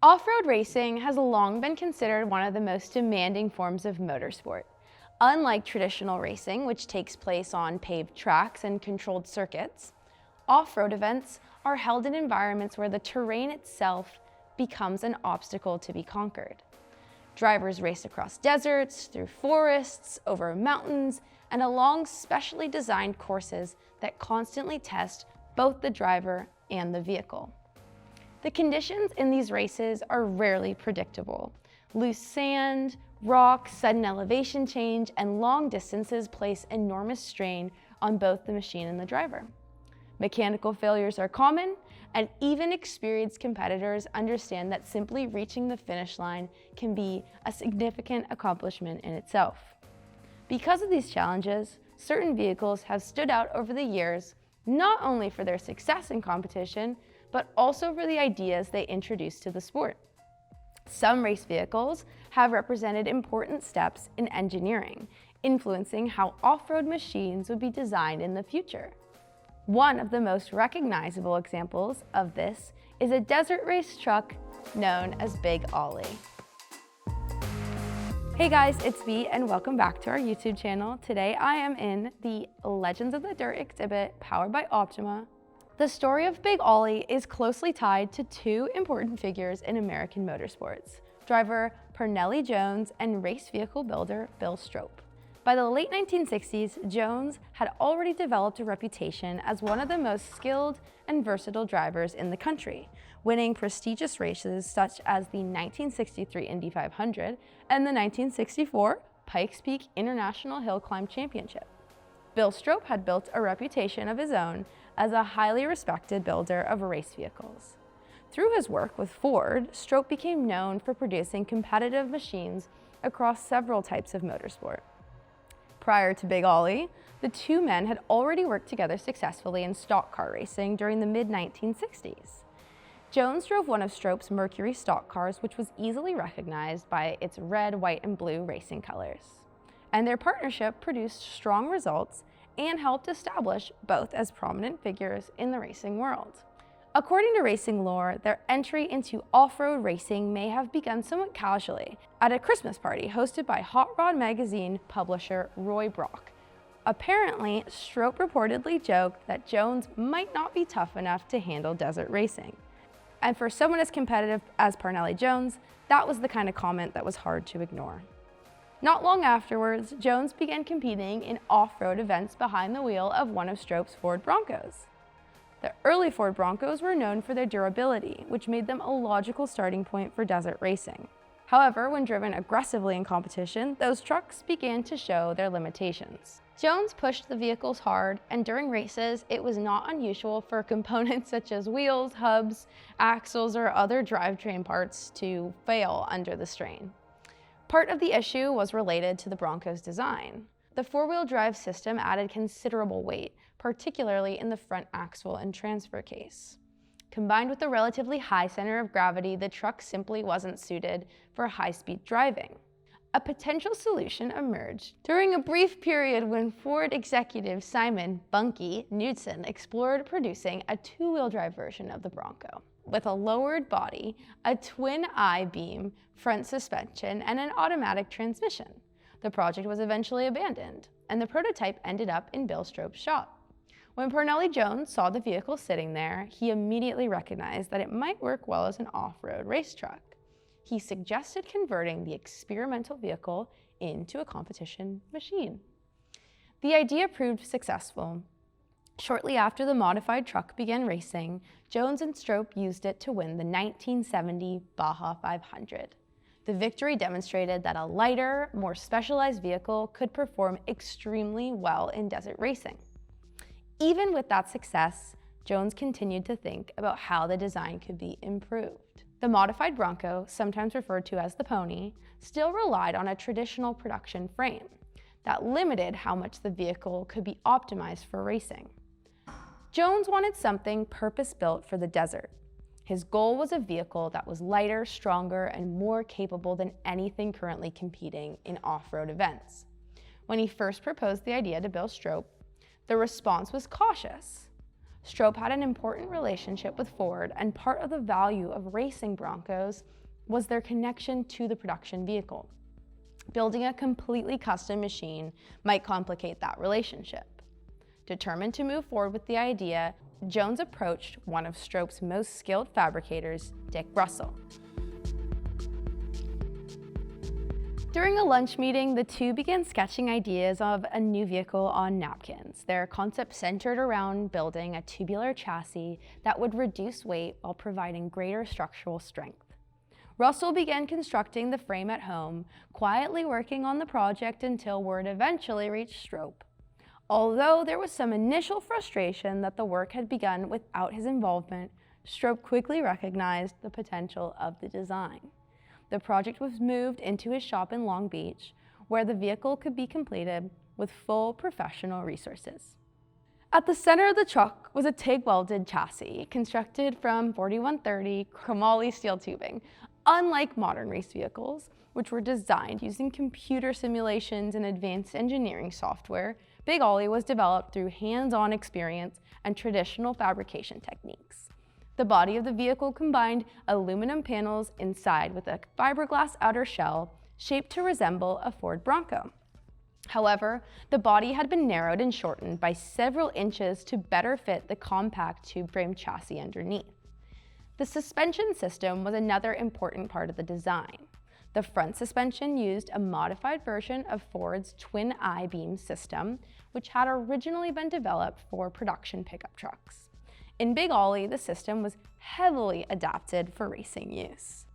Off-road racing has long been considered one of the most demanding forms of motorsport. Unlike traditional racing, which takes place on paved tracks and controlled circuits, off-road events are held in environments where the terrain itself becomes an obstacle to be conquered. Drivers race across deserts, through forests, over mountains, and along specially designed courses that constantly test both the driver and the vehicle. The conditions in these races are rarely predictable. Loose sand, rocks, sudden elevation change, and long distances place enormous strain on both the machine and the driver. Mechanical failures are common, and even experienced competitors understand that simply reaching the finish line can be a significant accomplishment in itself. Because of these challenges, certain vehicles have stood out over the years, not only for their success in competition, but also for the ideas they introduced to the sport. Some race vehicles have represented important steps in engineering, influencing how off-road machines would be designed in the future. One of the most recognizable examples of this is a desert race truck known as Big Ollie. Hey guys, it's V and welcome back to our YouTube channel. Today I am in the Legends of the Dirt exhibit powered by Optima. The story of Big Ollie is closely tied to two important figures in American motorsports, driver Parnelli Jones and race vehicle builder Bill Stroppe. By the late 1960s, Jones had already developed a reputation as one of the most skilled and versatile drivers in the country, winning prestigious races such as the 1963 Indy 500 and the 1964 Pikes Peak International Hill Climb Championship. Bill Stroppe had built a reputation of his own as a highly respected builder of race vehicles. Through his work with Ford, Stroppe became known for producing competitive machines across several types of motorsport. Prior to Big Ollie, the two men had already worked together successfully in stock car racing during the mid-1960s. Jones drove one of Stroppe's Mercury stock cars, which was easily recognized by its red, white, and blue racing colors. And their partnership produced strong results and helped establish both as prominent figures in the racing world. According to racing lore, their entry into off-road racing may have begun somewhat casually at a Christmas party hosted by Hot Rod magazine publisher Roy Brock. Apparently, Stroppe reportedly joked that Jones might not be tough enough to handle desert racing. And for someone as competitive as Parnelli Jones, that was the kind of comment that was hard to ignore. Not long afterwards, Jones began competing in off-road events behind the wheel of one of Stroppe's Ford Broncos. The early Ford Broncos were known for their durability, which made them a logical starting point for desert racing. However, when driven aggressively in competition, those trucks began to show their limitations. Jones pushed the vehicles hard, and during races, it was not unusual for components such as wheels, hubs, axles, or other drivetrain parts to fail under the strain. Part of the issue was related to the Broncos' design. The four-wheel drive system added considerable weight, particularly in the front axle and transfer case. Combined with the relatively high center of gravity, the truck simply wasn't suited for high-speed driving. A potential solution emerged during a brief period when Ford executive Simon "Bunky" Knudsen explored producing a two-wheel drive version of the Bronco, with a lowered body, a twin I-beam front suspension, and an automatic transmission. The project was eventually abandoned, and the prototype ended up in Bill Stroppe's shop. When Parnelli Jones saw the vehicle sitting there, he immediately recognized that it might work well as an off-road race truck. He suggested converting the experimental vehicle into a competition machine. The idea proved successful. Shortly after the modified truck began racing, Jones and Stroppe used it to win the 1970 Baja 500. The victory demonstrated that a lighter, more specialized vehicle could perform extremely well in desert racing. Even with that success, Jones continued to think about how the design could be improved. The modified Bronco, sometimes referred to as the Pony, still relied on a traditional production frame that limited how much the vehicle could be optimized for racing. Jones wanted something purpose-built for the desert. His goal was a vehicle that was lighter, stronger, and more capable than anything currently competing in off-road events. When he first proposed the idea to Bill Stroppe, the response was cautious. Stroppe had an important relationship with Ford, and part of the value of racing Broncos was their connection to the production vehicle. Building a completely custom machine might complicate that relationship. Determined to move forward with the idea, Jones approached one of Stroppe's most skilled fabricators, Dick Russell. During a lunch meeting, the two began sketching ideas of a new vehicle on napkins. Their concept centered around building a tubular chassis that would reduce weight while providing greater structural strength. Russell began constructing the frame at home, quietly working on the project until word eventually reached Stroppe. Although there was some initial frustration that the work had begun without his involvement, Stroppe quickly recognized the potential of the design. The project was moved into his shop in Long Beach, where the vehicle could be completed with full professional resources. At the center of the truck was a TIG-welded chassis constructed from 4130 chromoly steel tubing. Unlike modern race vehicles, which were designed using computer simulations and advanced engineering software, Big OLY was developed through hands-on experience and traditional fabrication techniques. The body of the vehicle combined aluminum panels inside with a fiberglass outer shell shaped to resemble a Ford Bronco. However, the body had been narrowed and shortened by several inches to better fit the compact tube frame chassis underneath. The suspension system was another important part of the design. The front suspension used a modified version of Ford's twin I-beam system, which had originally been developed for production pickup trucks. In Big OLY, the system was heavily adapted for racing use.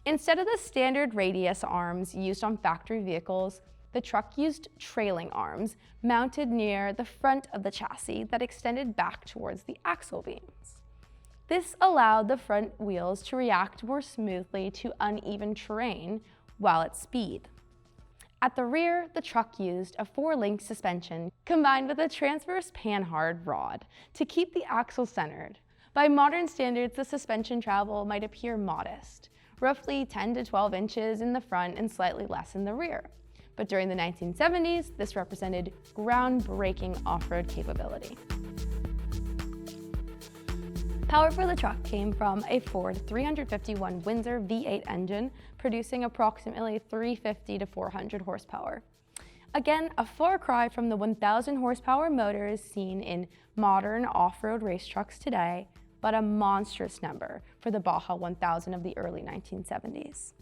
Instead of the standard radius arms used on factory vehicles, the truck used trailing arms mounted near the front of the chassis that extended back towards the axle beams. This allowed the front wheels to react more smoothly to uneven terrain while at speed. At the rear, the truck used a 4-link suspension combined with a transverse panhard rod to keep the axle centered. By modern standards, the suspension travel might appear modest, roughly 10 to 12 inches in the front and slightly less in the rear. But during the 1970s, this represented groundbreaking off-road capability. Power for the truck came from a Ford 351 Windsor V8 engine, producing approximately 350 to 400 horsepower. Again, a far cry from the 1,000 horsepower motors seen in modern off-road race trucks today, but a monstrous number for the Baja 1000 of the early 1970s.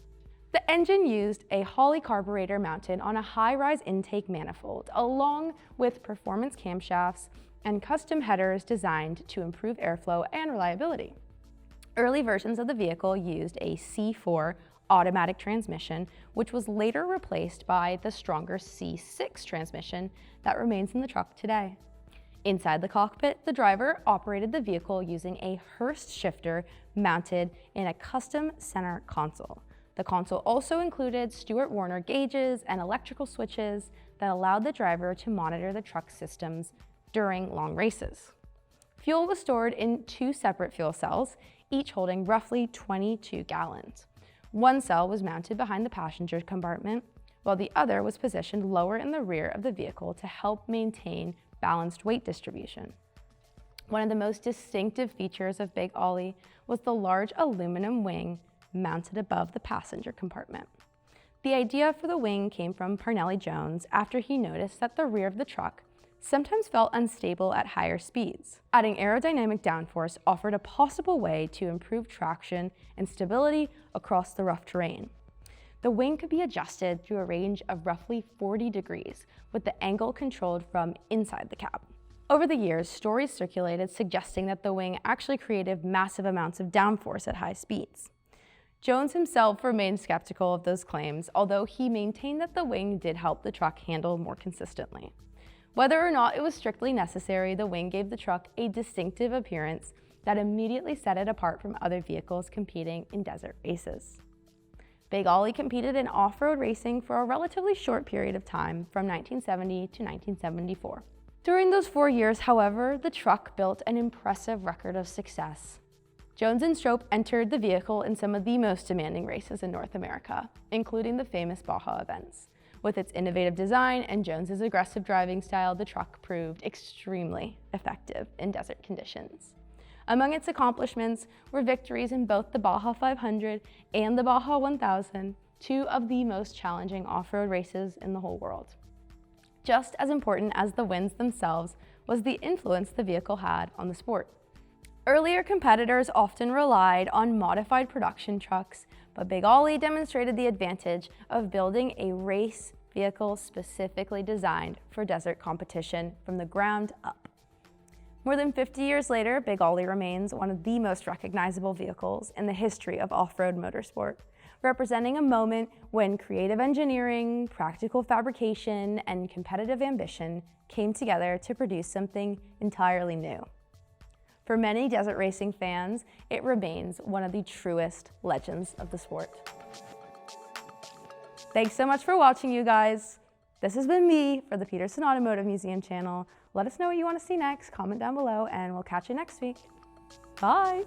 The engine used a Holley carburetor mounted on a high-rise intake manifold, along with performance camshafts and custom headers designed to improve airflow and reliability. Early versions of the vehicle used a C4 automatic transmission, which was later replaced by the stronger C6 transmission that remains in the truck today. Inside the cockpit, the driver operated the vehicle using a Hurst shifter mounted in a custom center console. The console also included Stewart Warner gauges and electrical switches that allowed the driver to monitor the truck's systems during long races. Fuel was stored in 2 separate fuel cells, each holding roughly 22 gallons. One cell was mounted behind the passenger compartment, while the other was positioned lower in the rear of the vehicle to help maintain balanced weight distribution. One of the most distinctive features of Big OLY was the large aluminum wing mounted above the passenger compartment. The idea for the wing came from Parnelli Jones after he noticed that the rear of the truck sometimes felt unstable at higher speeds. Adding aerodynamic downforce offered a possible way to improve traction and stability across the rough terrain. The wing could be adjusted through a range of roughly 40 degrees, with the angle controlled from inside the cab. Over the years, stories circulated suggesting that the wing actually created massive amounts of downforce at high speeds. Jones himself remained skeptical of those claims, although he maintained that the wing did help the truck handle more consistently. Whether or not it was strictly necessary, the wing gave the truck a distinctive appearance that immediately set it apart from other vehicles competing in desert races. Big OLY competed in off-road racing for a relatively short period of time, from 1970 to 1974. During those 4 years, however, the truck built an impressive record of success. Jones and Stroppe entered the vehicle in some of the most demanding races in North America, including the famous Baja events. With its innovative design and Jones's aggressive driving style, the truck proved extremely effective in desert conditions. Among its accomplishments were victories in both the Baja 500 and the Baja 1000, two of the most challenging off-road races in the whole world. Just as important as the wins themselves was the influence the vehicle had on the sport. Earlier competitors often relied on modified production trucks, but Big Ollie demonstrated the advantage of building a race vehicle specifically designed for desert competition from the ground up. More than 50 years later, Big Ollie remains one of the most recognizable vehicles in the history of off-road motorsport, representing a moment when creative engineering, practical fabrication, and competitive ambition came together to produce something entirely new. For many desert racing fans, it remains one of the truest legends of the sport. Thanks so much for watching, you guys. This has been me for the Petersen Automotive Museum channel. Let us know what you want to see next, comment down below, and we'll catch you next week. Bye.